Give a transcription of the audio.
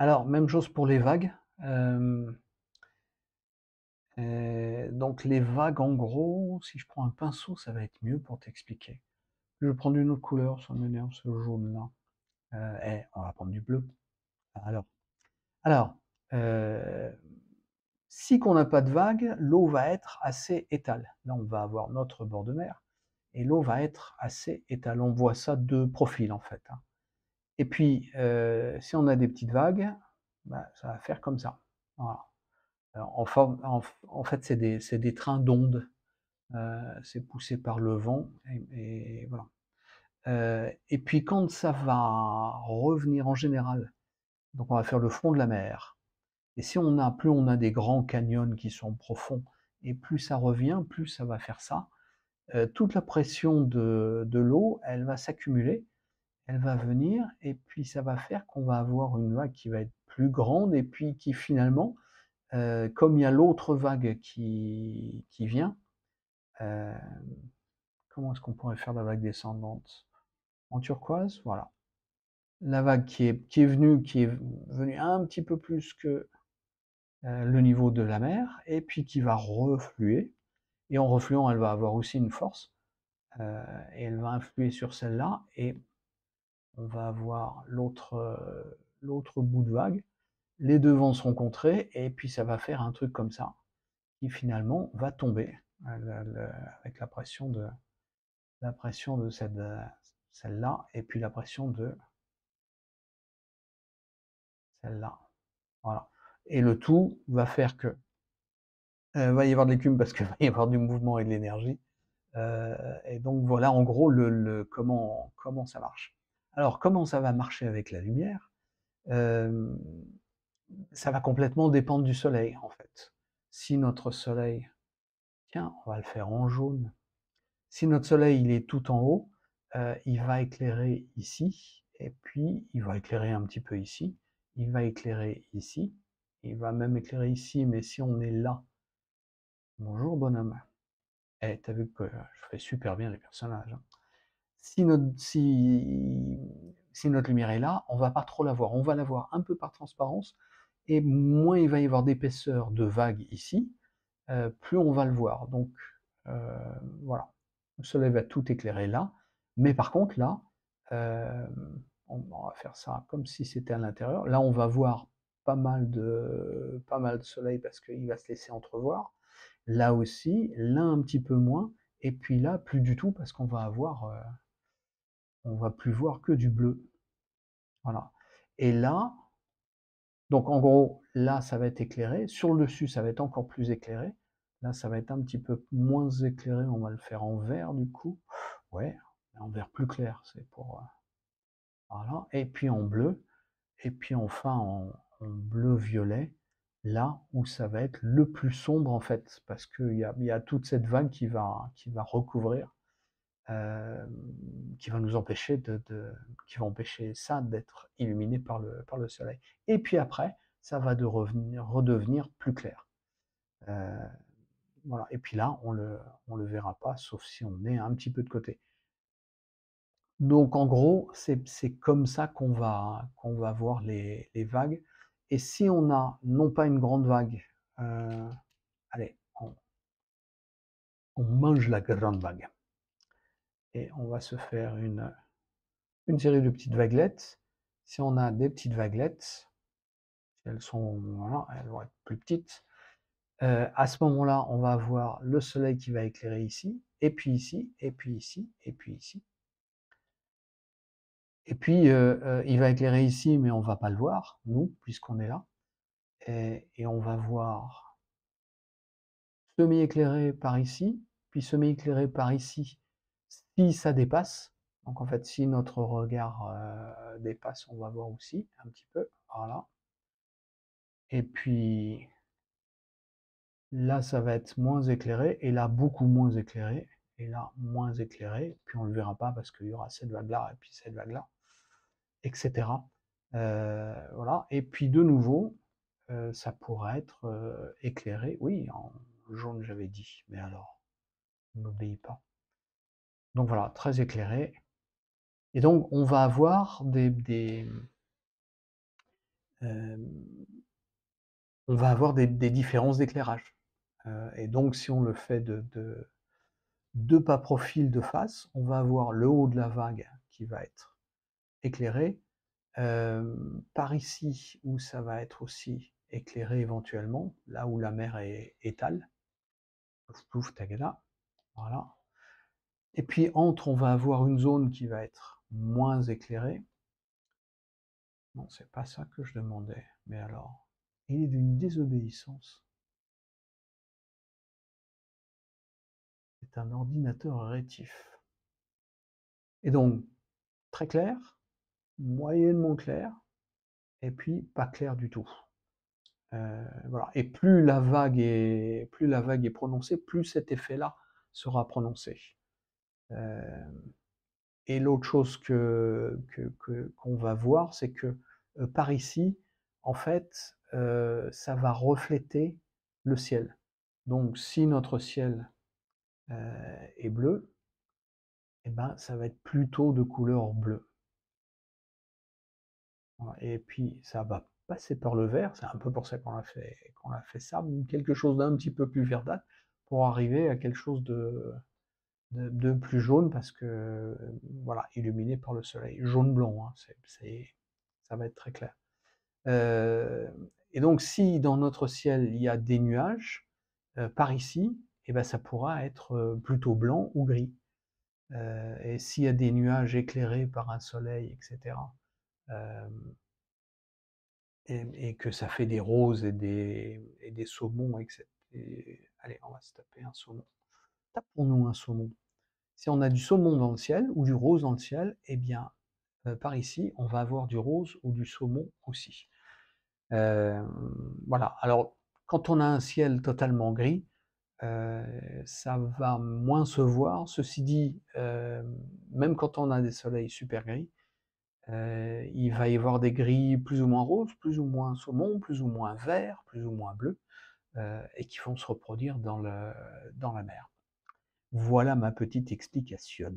Alors, même chose pour les vagues. Donc les vagues, en gros, si je prends un pinceau, ça va être mieux pour t'expliquer. Je vais prendre une autre couleur, ça m'énerve ce jaune-là. On va prendre du bleu. Alors, alors si qu'on n'a pas de vague, l'eau va être assez étale. Là, on va avoir notre bord de mer, et l'eau va être assez étale. On voit ça de profil, en fait, hein. Et puis, si on a des petites vagues, bah, ça va faire comme ça. Voilà. Alors, en fait, c'est des trains d'ondes. C'est poussé par le vent, et voilà. Et puis quand ça va revenir en général, donc on va faire le front de la mer. Et si on a, plus on a des grands canyons qui sont profonds, et plus ça revient, plus ça va faire ça. Toute la pression de l'eau, elle va s'accumuler, elle va venir, et puis ça va faire qu'on va avoir une vague qui va être plus grande, et puis qui finalement, comme il y a l'autre vague qui vient, euh, comment est-ce qu'on pourrait faire la vague descendante? En turquoise, voilà. La vague qui est venue un petit peu plus que le niveau de la mer, et puis qui va refluer. Et en refluant, elle va avoir aussi une force, et elle va influer sur celle-là, et on va avoir l'autre bout de vague. Les deux vont se rencontrer, et puis ça va faire un truc comme ça, qui finalement va tomber avec la pression de celle-là, et puis la pression de celle-là. Voilà. Et le tout va faire que va y avoir de l'écume parce qu'il va y avoir du mouvement et de l'énergie. Et donc voilà en gros comment ça marche. Alors comment ça va marcher avec la lumière? Euh, Ça va complètement dépendre du soleil en fait. Si notre soleil, tiens, on va le faire en jaune. Si notre soleil il est tout en haut, il va éclairer ici, et puis il va éclairer un petit peu ici, il va éclairer ici, il va même éclairer ici, mais si on est là, bonjour bonhomme. T'as vu que je fais super bien les personnages, hein. Si notre lumière est là, on va pas trop la voir. On va la voir un peu par transparence, et moins il va y avoir d'épaisseur de vague ici, plus on va le voir. Donc euh, voilà, le soleil va tout éclairer là, mais par contre là, euh, on va faire ça comme si c'était à l'intérieur. Là, on va voir pas mal de soleil parce qu'il va se laisser entrevoir. Là aussi, là un petit peu moins, et puis là plus du tout parce qu'on va avoir, on va plus voir que du bleu. Voilà. Et là, donc en gros, là ça va être éclairé. Sur le dessus, ça va être encore plus éclairé. Là, ça va être un petit peu moins éclairé. On va le faire en vert du coup. Ouais, en vert plus clair, c'est pour. Voilà. Et puis en bleu. Et puis enfin en bleu-violet, là où ça va être le plus sombre en fait, parce qu'il y a toute cette vague qui va recouvrir, euh, qui va nous empêcher qui va empêcher ça d'être illuminé par le soleil. Et puis après, ça va redevenir plus clair. Euh, voilà. Et puis là, on le verra pas, sauf si on est un petit peu de côté. Donc en gros, c'est comme ça qu'on va voir les vagues. Et si on a non pas une grande vague, euh, allez, on mange la grande vague. Et on va se faire une série de petites vaguelettes. Si on a des petites vaguelettes, si elles sont, voilà, elles vont être plus petites. À ce moment-là, on va avoir le soleil qui va éclairer ici, et puis ici, et puis ici, et puis ici. Et puis, il va éclairer ici, mais on ne va pas le voir, nous, puisqu'on est là. Et on va voir semi-éclairé par ici, puis semi-éclairé par ici, si ça dépasse. Donc en fait, si notre regard dépasse, on va voir aussi un petit peu. Voilà. Et puis là, ça va être moins éclairé, et là, beaucoup moins éclairé, et là, moins éclairé. Puis on ne le verra pas parce qu'il y aura cette vague-là, et puis cette vague-là, etc. Voilà. Et puis de nouveau, ça pourrait être éclairé, oui, en jaune j'avais dit, mais alors, on n'obéit pas. Donc voilà, très éclairé. Et donc on va avoir on va avoir des différences d'éclairage. Et donc si on le fait de 2 pas profil de face, on va avoir le haut de la vague qui va être éclairé, par ici où ça va être aussi éclairé éventuellement, là où la mer est étale, plouf plouf tagada, voilà. Et puis entre, on va avoir une zone qui va être moins éclairée. Non, c'est pas ça que je demandais, mais alors, il est d'une désobéissance. C'est un ordinateur rétif. Et donc, très clair, moyennement clair, et puis pas clair du tout. Voilà. Et plus la vague est prononcée, plus cet effet-là sera prononcé. Et l'autre chose qu'on va voir, c'est que par ici, en fait, ça va refléter le ciel. Donc, si notre ciel est bleu, eh ben, ça va être plutôt de couleur bleue. Voilà. Et puis, ça va passer par le vert, c'est un peu pour ça qu'on a fait ça, quelque chose d'un petit peu plus verdâtre, pour arriver à quelque chose de plus jaune, parce que, voilà, illuminé par le soleil. Jaune-blanc, hein, ça va être très clair. Et donc, si dans notre ciel, il y a des nuages, par ici, eh ben, ça pourra être plutôt blanc ou gris. Et s'il y a des nuages éclairés par un soleil, etc., et que ça fait des roses et des saumons, etc. Allez, on va se taper un saumon. Tapons-nous un saumon. Si on a du saumon dans le ciel ou du rose dans le ciel, eh bien, par ici, on va avoir du rose ou du saumon aussi. Voilà. Alors, quand on a un ciel totalement gris, ça va moins se voir. Ceci dit, même quand on a des soleils super gris, il va y avoir des gris plus ou moins roses, plus ou moins saumon, plus ou moins vert, plus ou moins bleu, et qui vont se reproduire dans la mer. Voilà ma petite explication.